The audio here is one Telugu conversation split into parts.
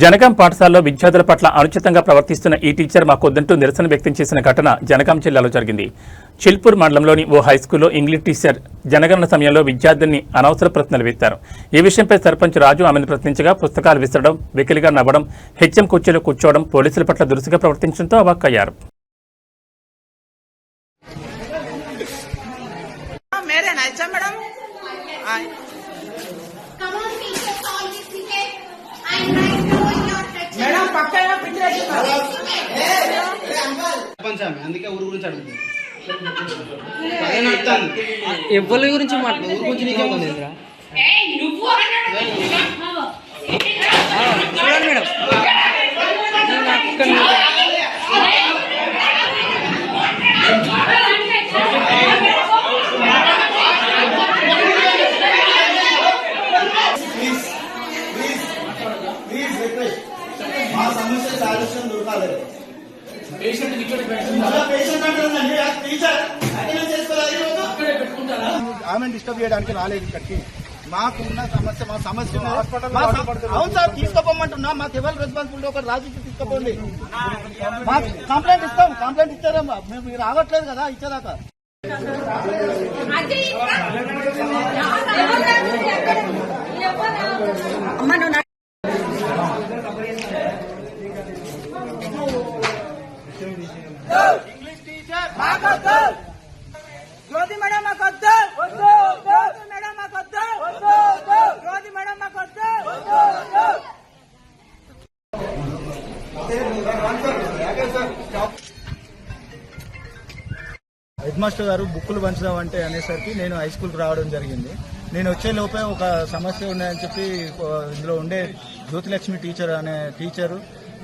జనగాం పాఠశాలలో విద్యార్థుల పట్ల అనుచితంగా ప్రవర్తిస్తున్న ఈ టీచర్ మాకొద్దంటూ నిరసన వ్యక్తం చేసిన ఘటన జనగాం జిల్లాలో జరిగింది. చిల్పూర్ మండలంలోని ఓ హైస్కూల్లో ఇంగ్లీష్ టీచర్ జనగణన సమయంలో విద్యార్థిని అనవసర ప్రశ్నలు వేశారు. ఈ విషయంపై సర్పంచ్ రాజు ఆమెను ప్రశ్నించగా పుస్తకాలు విసరడం, వెకిలిగా నవ్వడం, హెచ్ఎం కుర్చీలో కూర్చోవడం, పోలీసుల పట్ల దురుసుగా ప్రవర్తించడంతో అవాక్కయ్యారు. అందుకే ఊరు గురించి అడుగుతుంది. ఎవరి గురించి మాట్లాడు ఊరు గురించి నీకేమవుతుంది మేడం. మా సమస్య సాల్యూషన్ దొరకాలి. ఆమె డిస్టర్బ్ చేయడానికి రాలేదు ఇక్కడికి. మాకున్న సమస్య మా సమస్య అవును సార్, తీసుకోపోమంటున్నా. మాకు ఎవరు రెస్పాన్సిబిలిటీ ఒకటి రాజుకి తీసుకోపోండి. మాకు కంప్లైంట్ ఇస్తాం. కంప్లైంట్ ఇచ్చారా? మీరు రావట్లేదు కదా ఇచ్చేదాకా. ఇంగ్లీష్ టీచర్ మాకొద్దు. జ్యోతి మేడం మాకొద్దు. జ్యోతి మేడం మాకొద్దు. జ్యోతి మేడం మాకొద్దు. హెడ్ మాస్టర్ గారు బుక్కులు పంచుదామంటే అనేసరికి నేను హై స్కూల్కి రావడం జరిగింది. నేను వచ్చే లోపే ఒక సమస్య ఉన్నాయని చెప్పి ఇందులో ఉండే జ్యోతిలక్ష్మి టీచర్ అనే టీచరు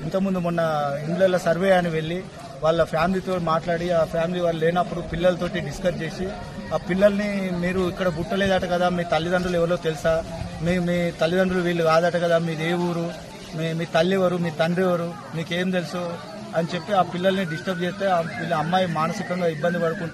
ఇంతకుముందు మొన్న ఇండ్ల సర్వే అని వెళ్ళి వాళ్ళ ఫ్యామిలీతో మాట్లాడి ఆ ఫ్యామిలీ వాళ్ళు లేనప్పుడు పిల్లలతోటి డిస్కస్ చేసి ఆ పిల్లల్ని మీరు ఇక్కడ పుట్టలేదట కదా, మీ తల్లిదండ్రులు ఎవరో తెలుసా, మీ తల్లిదండ్రులు వీళ్ళు కాదట కదా, మీది ఏ ఊరు, మీ తల్లి ఎవరు, మీ తండ్రి ఎవరు, మీకేం తెలుసు అని చెప్పి ఆ పిల్లల్ని డిస్టర్బ్ చేస్తే ఆ అమ్మాయి మానసికంగా ఇబ్బంది పడుకుంటూ